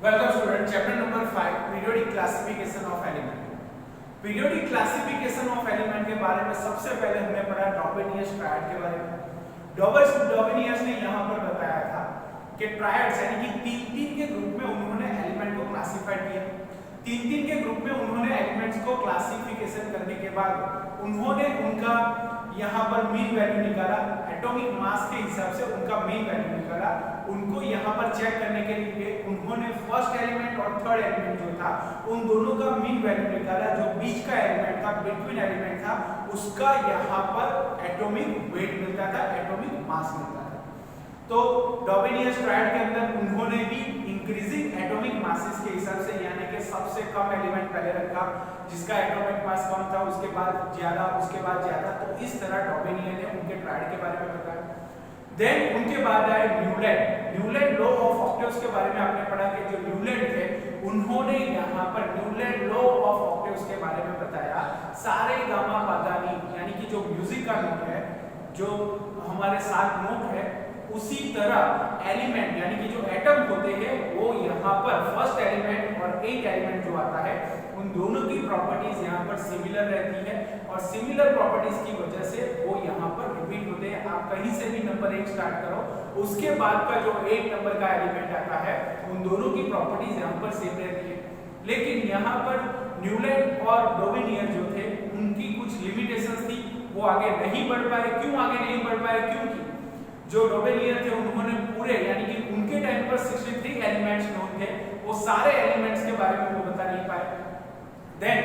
Welcome student, chapter number 5 periodic classification of element. Periodic classification of element के बारे में सबसे पहले हमने पढ़ा डॉबेनियस ट्रायड के बारे में। डॉबेनियस ने यहाँ पर बताया था कि ट्रायड्स यानी कि तीन के ग्रुप में उन्होंने एलिमेंट को क्लासिफाइड किया। तीन के ग्रुप में उन्होंने एलिमेंट्स को क्लासिफिकेशन करने के बाद उन्होंने उनका यहाँ पर मीन वैल्यू निकाला, एटॉमिक मास के हिसाब से उनका मीन वैल्यू निकाला। उनको यहाँ पर चेक करने के लिए उन्होंने फर्स्ट एलिमेंट और थर्ड एलिमेंट जो था उन दोनों का मीन वैल्यू निकाला। जो बीच का एलिमेंट था, बिटवीन एलिमेंट था, उसका यहाँ पर एटॉमिक वेट मिलता था, एटॉमिक मास मिलता था। तो डॉबेनियस ट्रायड के अंदर उन्होंने भी इंक्रीजिंग एटॉमिक मासेस के हिसाब से, यानी कि सबसे कम एलिमेंट पहले रखा जिसका एटॉमिक मास कम था, उसके बाद ज्यादा, उसके बाद ज्यादा। तो इस तरह डॉबेनियस ने उनके ट्रायड के बारे में बताया। देन उनके बाद आए न्यूलैंड लॉ ऑफ ऑक्टेव्स के बारे में आपने पढ़ा कि जो न्यूलैंड थे उन्होंने यहाँ पर न्यूलैंड लॉ ऑफ ऑक्टेव्स के बारे में बताया। सारे गामा पादानी यानी कि जो म्यूजिक का नोट है, जो हमारे 7 नोट है, उसी तरह एलिमेंट यानी कि जो एटम होते हैं वो यहाँ पर फर्स्ट एलिमेंट और एक एलिमेंट जो आता है उन दोनों की प्रॉपर्टीज यहाँ पर सिमिलर रहती है और सिमिलर प्रॉपर्टीज की वजह से वो यहाँ पर रिपीट होते हैं। आप कहीं से भी नंबर 1 स्टार्ट करो, उसके बाद का जो 8 नंबर का एलिमेंट आता है उन दोनों की प्रॉपर्टीज यहाँ पर सेम रहती है। लेकिन यहाँ पर न्यूलैंड और डॉबेनियस जो थे उनकी कुछ लिमिटेशंस थी, वो आगे नहीं बढ़ पाए। क्यों आगे नहीं बढ़ पाए? क्योंकि जो डॉबेनियस थे उन्होंने पूरे यानी कि उनके टाइम पर 63 एलिमेंट्स नोन थे, वो सारे एलिमेंट्स के बारे में वो बता नहीं पाए। देन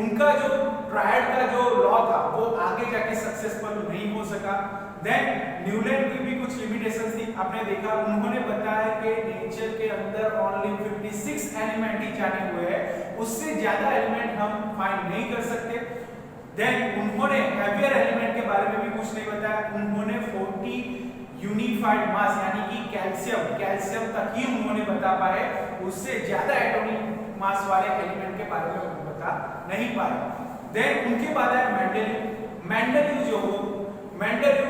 उनका जो ट्रायड का जो लॉ था वो आगे जाके सक्सेसफुल नहीं हो सका। देन न्यूलैंड की भी कुछ लिमिटेशंस थी। आपने देखा उन्होंने बताया कि नेचर के अंदर ओनली 56 एलिमेंट ही जाने हुए हैं, उससे ज्यादा एलिमेंट हम फाइंड नहीं कर सकते। देन उन्होंने हेवियर एलिमेंट के बारे में भी कुछ नहीं बताया। उन्होंने 40 यूनिफाइड मास यानी कि कैल्शियम तक ही उन्होंने बता पाए, उससे ज्यादा एटॉमिक मास वाले एलिमेंट के बारे में बता नहीं पाए। देन उनके बाद है मेंडेलीव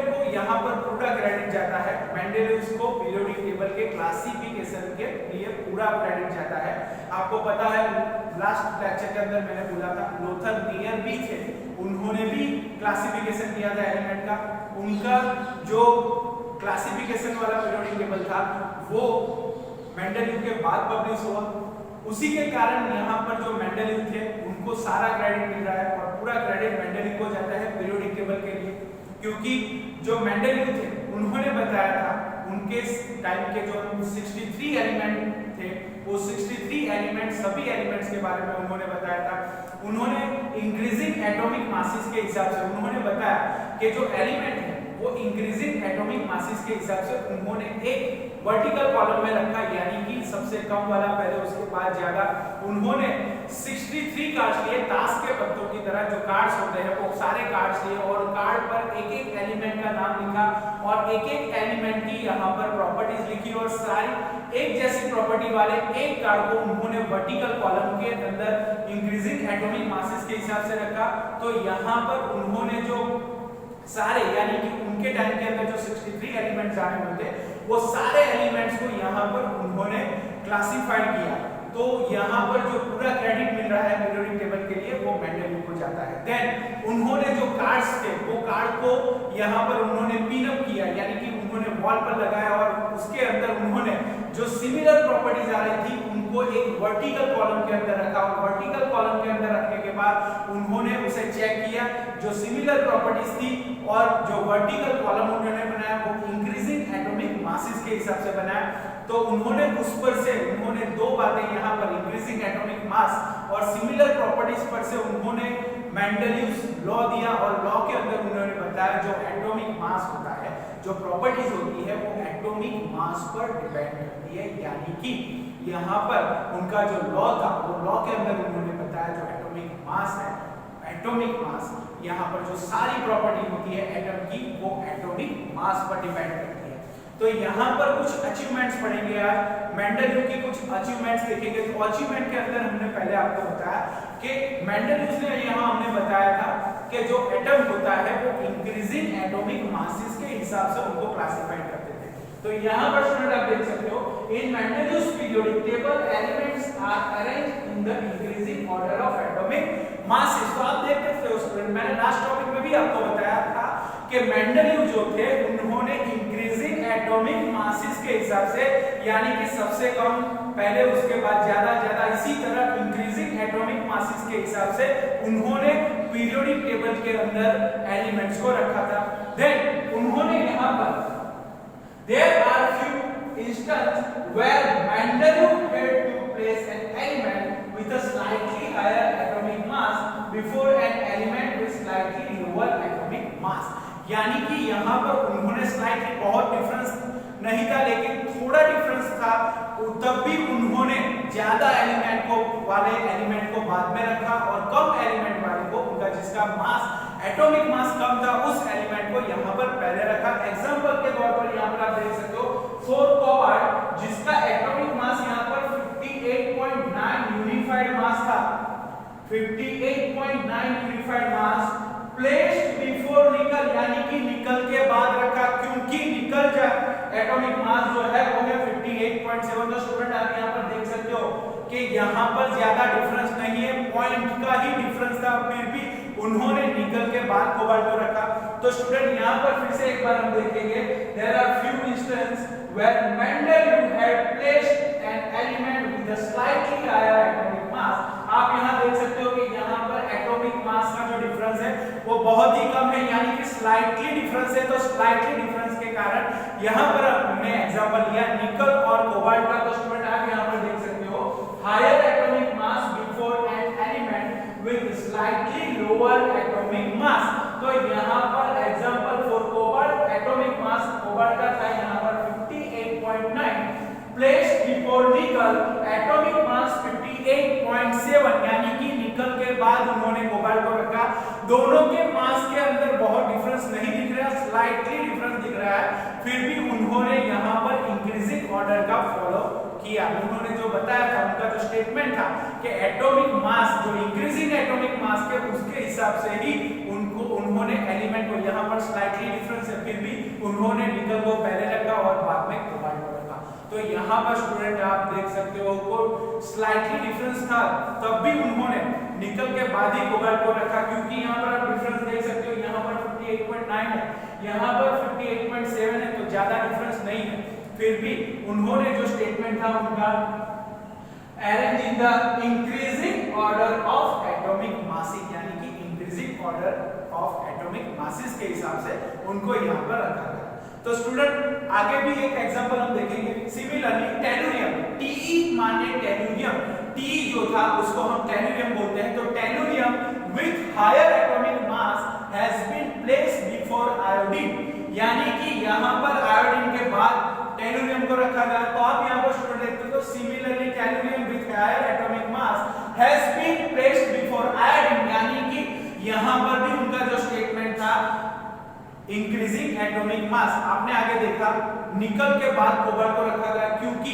को यहाँ पर पूरा क्रेडिट जाता है। मेंडेलीव को पीरियोडिक टेबल के क्लासिफिकेशन के लिए पूरा क्रेडिट जाता है। आपको पता है लास्ट लेक्चर के अंदर मैंने बोला था लोथर मेयर भी थे, उन्होंने भी क्लासिफिकेशन किया था एलिमेंट का। उनका जो क्लासिफिकेशन वाला पीरियोडिक टेबल था वो मेंडेलीव के बाद पब्लिश हुआ। उसी के कारण यहाँ पर जो मेंडेलीव थे उनको सारा क्रेडिट मिल रहा है और पूरा क्रेडिट मेंडेलीव को जाता है पीरियोडिक टेबल के लिए, क्योंकि जो मेंडेलीव थे उन्होंने बताया था उनके टाइम के जो 63 एलिमेंट थे वो 63 एलिमेंट सभी एलिमेंट्स के बारे में उन्होंने बताया था। उन्होंने इंक्रीजिंग एटॉमिक मासेस के हिसाब से उन्होंने बताया कि जो एलिमेंट है वो इंक्रीजिंग एटॉमिक मासेस के हिसाब से उन्होंने एक वर्टिकल कॉलम में रखा, यानी कि सबसे कम वाला पहले उसके बाद ज्यादा। उन्होंने 63 कार्ड्स लिए, ताश के पत्तों की तरह जो कार्ड्स होते हैं वो सारे कार्ड्स लिए और कार्ड पर एक एक एलिमेंट का नाम लिखा और एक एक एलिमेंट की यहाँ पर प्रॉपर्टीज लिखी और सारी एक जैसी प्रॉपर्टी वाले एक कार्ड को उन्होंने वर्टिकल कॉलम के अंदर इंक्रीजिंग एटॉमिक मासेस के हिसाब से रखा। तो यहाँ पर उन्होंने जो सारे यानी कि उनके टाइम के अंदर जो 63 एलिमेंट्स आने हुए थे वो सारे एलिमेंट्स को यहाँ पर उन्होंने क्लासिफाइड किया। तो यहाँ पर जो पूरा क्रेडिट मिल रहा है पीरियोडिक टेबल के लिए वो मेंडेलीव को जाता है। देन उन्होंने जो कार्ड्स थे वो कार्ड को यहाँ पर उन्होंने पिन अप किया, यानी कि उन्होंने वॉल पर लगाया और उसके अंदर उन्होंने जो सिमिलर प्रॉपर्टीज आ रही थी उनको एक वर्टिकल कॉलम के अंदर रखा और वर्टिकल कॉलम के अंदर रखने के बाद उन्होंने उसे चेक किया, जो सिमिलर प्रॉपर्टीज थी और जो वर्टिकल कॉलम उन्होंने बनाया वो इंक्रीजिंग एटॉमिक मासेस के हिसाब से बनाया। तो उन्होंने उस पर से उन्होंने दो बातें यहाँ पर इंक्रीजिंग एटॉमिक मास और सिमिलर प्रॉपर्टीज पर से उन्होंने मेंडेलीव लॉ दिया और लॉ के अंदर उन्होंने बताया जो एटॉमिक मास होता है, जो प्रॉपर्टीज होती है वो एटॉमिक मास पर डिपेंड करती है। यानी कि यहाँ पर उनका जो लॉ था वो लॉ के अंदर उन्होंने बताया जो एटॉमिक मास है, एटॉमिक मास यहाँ पर जो सारी प्रॉपर्टी होती है एटम की वो एटॉमिक मास पर डिपेंड करती है। तो यहाँ पर कुछ अचीवमेंट्स पढ़ेंगे आज, मेंडेलीव की कुछ अचीवमेंट्स देखेंगे। तो अचीवमेंट के अंदर हमने पहले आपको बताया कि मेंडेलीव ने यहाँ हमने बताया था कि जो एटम होता है वो इंक्रीजिंग एटॉमिक मासेस के हिसाब से उनको क्लासिफाइड करते थे। तो यहाँ पर स्टूडेंट आप देख सकते हो in Mendeleev's periodic table elements are arranged in the increasing order of atomic masses. तो आप देख सकते हो स्टूडेंट, मैंने लास्ट टॉपिक में भी आपको बताया था कि मेंडेलियव जो थे उन्होंने इंक्रीजिंग एटॉमिक मासेस के हिसाब से, यानी कि सबसे कम पहले उसके बाद ज्यादा ज्यादा, इसी तरह इंक्रीजिंग एटॉमिक मासेस के हिसाब से उन्होंने पीरियोडिक टेबल के अंदर एलिमेंट्स को रखा था। देन उन्होंने यहाँ पर there are few instances where Mendeleev had to place an element with a slightly higher atomic mass before an element with slightly lower atomic mass। यानी कि यहाँ पर उन्होंने स्लाइटली, बहुत डिफरेंस नहीं था लेकिन थोड़ा डिफरेंस था, तब भी उन्होंने ज्यादा एलिमेंट को वाले एलिमेंट को बाद में रखा और कम एलिमेंट वाले को, उनका जिसका मास एटॉमिक मास कम था उस एलिमेंट को यहाँ पर पहले रखा। एग्जांपल के तौर पर यहाँ पर आप देख सकते हो 4 कोबाल्ट जिसका एटॉमिक मास यहाँ पर 58.9 यूनिफाइड मास था, 58.9 यूनिफाइड मास प्लेस्ड बिफोर निकल, यानी कि निकल के बाद रखा, क्योंकि निकल का एटॉमिक मास जो है वो है 58.7। तो स्टूडेंट आप यहाँ पर देख सकते हो कि यहाँ पर ज्यादा डिफरेंस नहीं है, पॉइंट का ही डिफरेंस था, फिर भी उन्होंने निकल के बाद कोबाल्ट को रखा। तो स्टूडेंट यहाँ पर फिर से एक बार हम देखेंगे, there are few instances where Mendeleev had placed an element with a slightly higher atomic mass. आप यहाँ देख सकते हो कि यहाँ पर एटॉमिक मास का जो डिफरेंस है वो बहुत ही कम है, यानी कि स्लाइटली डिफरेंस है। तो स्लाइटली डिफरेंस के कारण यहाँ पर हमने एग्जांपल लिया निकल और कोबाल्ट का। तो स्टूडेंट आप यहाँ पर देख सकते हो higher atomic mass before an element with slightly lower atomic mass. तो यहाँ पर example for cobalt atomic mass cobalt का था यहाँ पर 58.9 placed before nickel atomic mass 58.7, यानी कि निकल के बाद उन्होंने कोबाल्ट को रखा। दोनों के मास के अंदर बहुत डिफरेंस नहीं दिख रहा, स्लाइटली डिफरेंस दिख रहा है, फिर भी उन्होंने यहाँ पर इंक्रीजिंग ऑर्डर का फॉलो किया। उन्होंने जो बताया था, उनका जो स्टेटमेंट था कि एटॉमिक मास जो इंक्रीजिंग एटॉमिक मास के उसके हिसाब से ही उन्होंने एलिमेंट को, यहाँ पर स्लाइटली डिफरेंस है फिर भी उन्होंने निकल को पहले रखा और बाद में कोबाल्ट को रखा। तो यहाँ पर स्टूडेंट आप देख सकते हो को स्लाइटली डिफरेंस था, तब भी उन्होंने निकल के बाद ही कोबाल्ट को रखा, क्योंकि यहाँ पर आप डिफरेंस देख सकते हो, यहाँ पर 58.9 है, यहाँ पर 58.7 है, तो ज्यादा डिफरेंस नहीं है, फिर भी उन्होंने जो स्टेटमेंट था उनका arrange in the increasing order of atomic masses, यानी कि increasing order of atomic masses के हिसाब से उनको यहाँ पर रखा गया। तो स्टूडेंट आगे भी एक एग्जांपल हम देखेंगे। सिमिलरली टेलुरियम, टी माने टेलुरियम, टी जो था उसको हम टेलुरियम बोलते हैं। तो tellurium with higher atomic mass has been placed before iodine, यानी कि यहाँ पर आयोडीन के बाद टेलुरियम को रखा गया। तो आप यहाँ पर स्टूडेंट देखते हो similarly tellurium with higher atomic mass has been placed before iodine, यानी कि यहाँ पर भी उनका जो स्टेटमेंट था इंक्रीजिंग एटॉमिक मास, आपने आगे देखा निकल के बाद कोबाल्ट को रखा गया, क्योंकि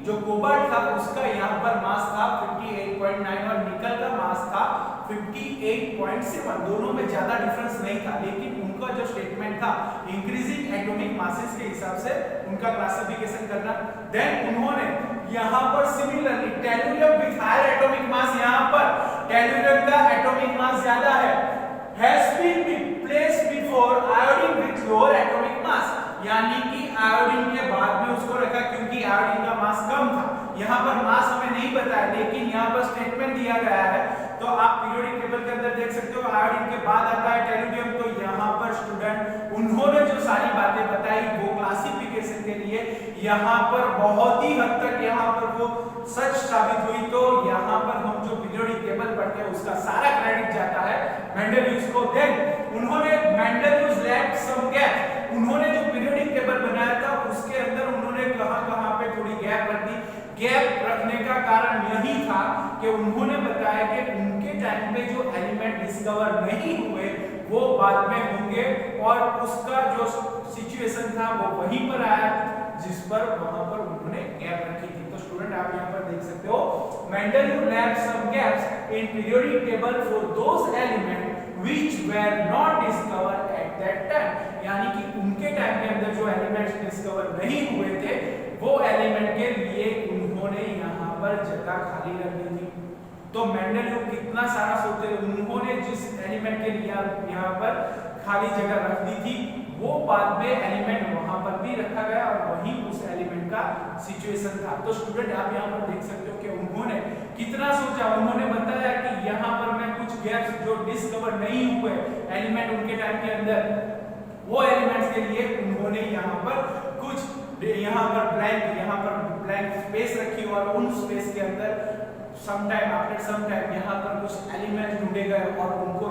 जो कोबाल्ट था उसका यहाँ पर मास था 58.9 और निकल का मास था 58.7, दोनों में ज्यादा डिफरेंस नहीं था, लेकिन उनका जो स्टेटमेंट था इंक्रीजिंग एटॉमिक मासेस के हिसाब से उनका क्लासिफिकेशन करना। देन उन्होंने यहाँ पर similarly tellurium with higher atomic mass, यहाँ पर टेलुरियम का एटॉमिक मास ज्यादा है, has been placed before iodine with lower atomic mass, यानी कि आयोडीन के बाद में उसको रखा, क्योंकि आयोडीन का मास कम था। यहाँ पर मास हमें नहीं बताया, लेकिन यहाँ पर स्टेटमेंट दिया गया है। तो आप पीरियोडिक टेबल के अंदर देख सकते हो आयोडीन के बाद आता है टेलुरियम। तो यहाँ पर स्टूडेंट उन्होंने जो सारी बातें बताई वो क्लासिफिकेशन के लिए यहाँ पर बहुत ही हद तक यहाँ पर वो सच साबित हुई। तो यहाँ पर हम जो पीरियोडिक टेबल पढ़ते हैं उसका सारा क्रेडिट जाता है मेंडेलियव को। देन उन्होंने मेंडेलियव लेफ्ट सम गैप, उन्होंने जो पीरियोडिक टेबल बनाया था उसके अंदर उन्होंने कहां-कहां पे थोड़ी गैप रख दी। गैप रखने का कारण यही था कि उन्होंने बताया कि उनके टाइम पे जो एलिमेंट डिस्कवर नहीं हुए वो बाद में होंगे, और उसका जो सिचुएशन था वो वहीं पर आया जिस पर वहां पर उन्होंने गैप रखी थी। तो स्टूडेंट आप यहाँ पर देख सकते हो मेंडेलियव left some gaps in periodic table for those elements which were not discovered at that time, यानी कि उनके टाइम के अंदर जो एलिमेंट्स डिस्कवर नहीं हुए थे वो एलिमेंट के लिए उन्होंने यहाँ पर जगह खाली रख दी थी। तो मेंडेलीव कितना सारा सोचते थे, उन्होंने जिस एलिमेंट के लिए यहाँ पर खाली जगह रख दी थी वो बाद में एलिमेंट वहां पर भी रखा गया और वही उस एलिमेंट का सिचुएशन था। तो स्टूडेंट आप यहाँ पर देख सकते हो कि उन्होंने कितना सोचा, उन्होंने बताया कि यहाँ पर मैं कुछ गैप्स जो डिस्कवर नहीं हुए एलिमेंट उनके टाइम के अंदर, वो एलिमेंट्स के लिए उन्होंने यहाँ पर ब्लैंक स्पेस रखी और उन स्पेस के अंदर आफ्टर सम टाइम यहाँ पर कुछ एलिमेंट्स ढूंढे गए और उनको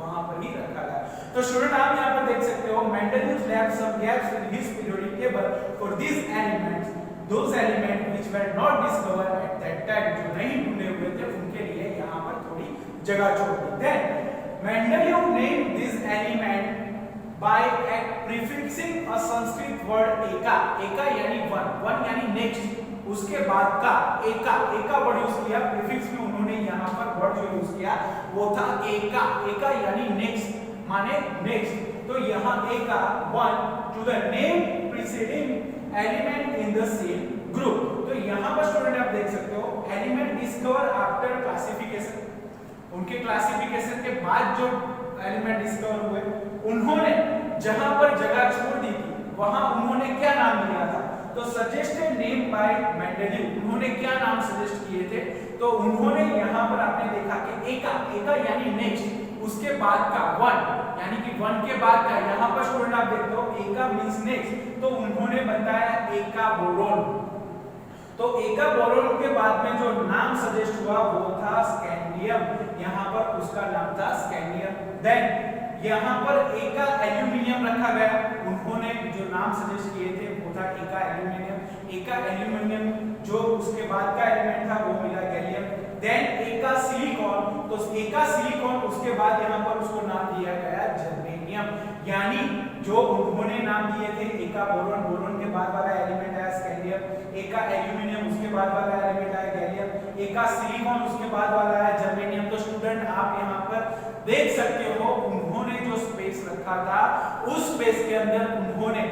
वहां पर ही रखा गया। तो स्टूडेंट आप यहाँ पर देख सकते हो Mendeleev left some gaps in his periodic table for these elements, those elements which were not discovered at that time, जो नहीं ढूंढे हुए थे उनके लिए यहाँ पर थोड़ी जगह छोड़ दी। Then Mendeleev named this element by prefixing a Sanskrit word eka, eka यानी one यानी next, उसके बाद का एका वर्ड यूज किया, प्रीफिक्स में उन्होंने यहाँ पर वर्ड जो यूज किया वो था एका यानी नेक्स्ट, माने नेक्स्ट। तो यहाँ एका one two the name preceding element in the same group. तो यहाँ पर स्टूडेंट आप देख सकते हो एलिमेंट डिस्कवर आफ्टर क्लासिफिकेशन, उनके क्लासिफिकेशन के बाद जो एलिमेंट डिस्कवर हुए उन्होंने जहां पर जगह छोड़ दी थी वहां उन्होंने क्या नाम दिया था, तो सजेस्टेड नेम बाय मेंडेलीव, उन्होंने क्या नाम सजेस्ट किए थे, तो उन्होंने यहाँ पर आपने देखा कि एका यानी नेक्स्ट, उसके बाद का वन यानी कि वन के बाद का, यहाँ पर स्टूडेंट आप देखते हो एका मींस नेक्स्ट, तो उन्होंने बताया एका बोरोन। तो एका बोरोन के बाद में जो नाम सजेस्ट हुआ वो था स्कैंडियम, यहाँ पर उसका नाम था स्कैंडियम। देन यहाँ पर एका एल्यूमिनियम रखा गया, उन्होंने जो नाम सजेस्ट किए थे वो था एका एल्यूमिनियम, जो उसके बाद का एलिमेंट था वो मिला गैलियम। देन एका सिलिकॉन, तो एका सिलिकॉन उसके बाद यहाँ पर उसको नाम दिया गया जर्मेनियम, यानी जो उन्होंने नाम दिए थे एका बोरोन, बोरोन के बाद वाला एलिमेंट आया स्कैंडियम, एका एल्यूमिनियम उसके बाद वाला एलिमेंट आया गैलियम, एका सिलिकॉन उसके बाद वाला आया जर्मेनियम। तो स्टूडेंट आप यहाँ पर देख सकते हो उन्होंने जो स्पेस रखा था उस स्पेस के अंदर उन्होंने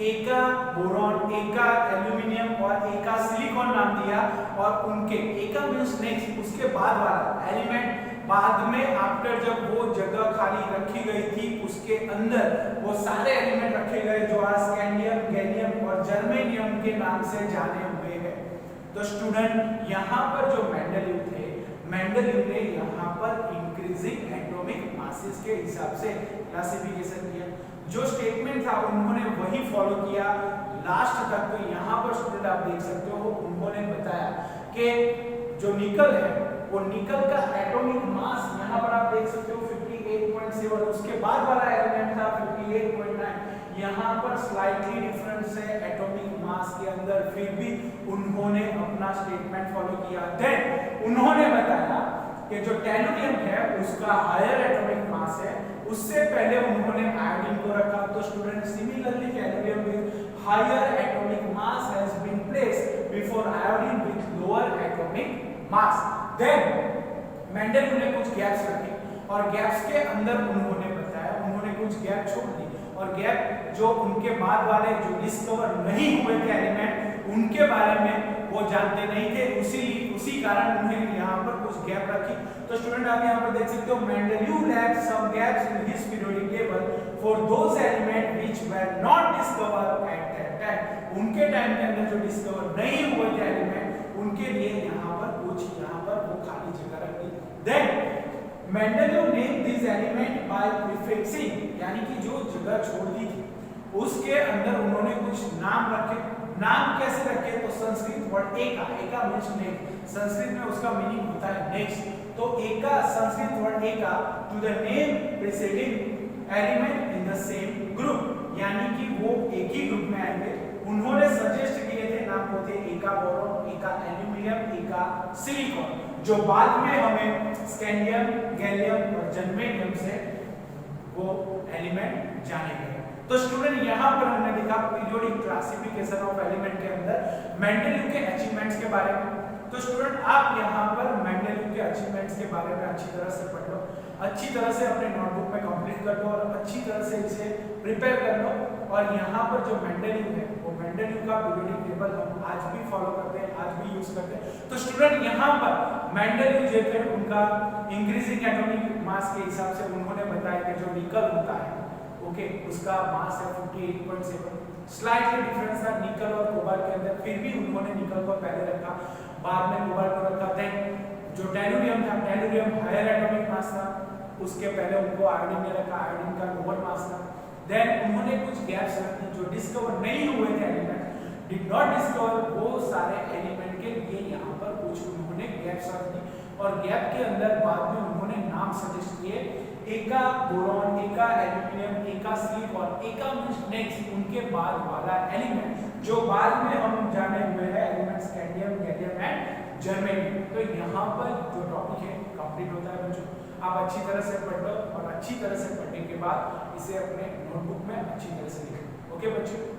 एका बोरॉन, एका एल्यूमिनियम और एका सिलिकॉन नाम दिया और उनके एका मींस नेक्स्ट, उसके बाद वाला एलिमेंट बाद में आफ्टर जब वो जगह खाली रखी गई थी उसके अंदर वो सारे एलिमेंट रखे गए जो आज स्कैंडियम, गैलियम और जर्मेनियम के नाम से जाने हुए हैं। तो स्टूडेंट यहाँ पर जो मेंडेलीव थे, मेंडेलीव ने यहाँ पर इंक्रीजिंग एटॉमिक मासेस के हिसाब से क्लासिफिकेशन किया, जो स्टेटमेंट था उन्होंने वही फॉलो किया लास्ट तक। तो यहाँ पर स्टूडेंट आप देख सकते हो उन्होंने बताया कि जो निकल है वो निकल का एटॉमिक मास यहाँ पर आप देख सकते हो 58.7, उसके बाद वाला एलिमेंट था 58.9, यहाँ पर स्लाइटली डिफरेंस है एटॉमिक मास के अंदर, फिर भी उन्होंने अपना स्टेटमेंट फॉलो किया। देन उन्होंने बताया कि जो टेलुरियम है उसका हायर एटॉमिक मास है, उससे पहले उन्होंने आयोडीन को रखा। तो student similarly tellurium with higher atomic mass has been placed before iodine with lower atomic mass. Then Mendeleev ने कुछ गैप्स रखे और गैप्स के अंदर उन्होंने बताया, उन्होंने कुछ गैप छोड़ दी और गैप जो उनके बाद वाले जो डिस्कवर नहीं हुए थे एलिमेंट उनके बारे में वो जानते नहीं थे, उसी कारण उन्हें यहाँ पर कुछ गैप रखी। तो स्टूडेंट आप यहाँ पर देख सकते हो Mendeleev left some gaps in his periodic table for those elements which were not discovered at that time, उनके टाइम के अंदर जो डिस्कवर नहीं हुए थे एलिमेंट उनके लिए यहाँ पर वो खाली जगह रख दी। Then Mendeleev named these element by prefixing, यानी कि जो जगह छोड़ दी थी उसके अंदर उन्होंने कुछ नाम रखे। नाम कैसे रखे, तो Sanskrit word eka means next, Sanskrit में उसका मीनिंग होता है नेक्स्ट। तो eka Sanskrit word eka to the name preceding element in the same group, यानी कि वो एक ही ग्रुप में आएंगे। उन्होंने सजेस्ट किए थे नाम होते एका बोरॉन, एका एल्यूमिनियम, एका सिलिकॉन, जो बाद में हमें स्कैंडियम, गैलियम और जर्मेनियम से वो एलिमेंट जाने गए। तो स्टूडेंट यहाँ पर हमने देखा पीरियोडिक क्लासिफिकेशन ऑफ एलिमेंट के अंदर मेंडेलीव के अचीवमेंट्स के बारे में। तो स्टूडेंट आप यहाँ पर मेंडेलीव के अचीवमेंट्स के बारे में अच्छी तरह से पढ़ लो। अच्छी तरह से अपने नोटबुक में कंप्लीट कर लो और अच्छी तरह से इसे प्रिपेयर कर लो। और यहाँ पर जो मेंडेलीव है वो मेंडेलीव का पीरियोडिक टेबल हम आज भी फॉलो करते हैं, आज भी यूज करते हैं। तो स्टूडेंट यहाँ पर मेंडेलीव जो थे उनका इंक्रीजिंग एटॉमिक मास के हिसाब से उन्होंने बताया कि जो निकल होता है ओके उसका मास है 58.7, स्लाइटली डिफरेंस था निकल और कोबाल्ट के अंदर, फिर भी उन्होंने निकल को पहले रखा, बाद में कोबाल्ट को रखा। देन जो टेलुरियम था, टेलुरियम हायर एटॉमिक मास था, उसके पहले उनको आयोडीन ने रखा, आयोडीन का लोअर मास था। देन उन्होंने कुछ गैप्स रखी जो डिस्कवर नहीं हुए थे एलिमेंट, डिड नॉट डिस्कवर, वो सारे एलिमेंट के लिए यहाँ पर कुछ उन्होंने गैप्स रख दी और गैप के अंदर बाद में उन्होंने नाम सजेस्ट किए, एका बोरॉन, एका एल्यूमिनियम, एका सिलिकॉन और एका नेक्स्ट उनके बाद वाला एलिमेंट जो बाद में हम जाने हुए हैं elements cadmium, gallium and germanium. तो यहाँ पर जो टॉपिक है कंप्लीट होता है बच्चों। आप अच्छी तरह से पढ़ लो और अच्छी तरह से पढ़ने के बाद इसे अपने नोटबुक में अच्छी तरह से लिखो। ओके बच्चों।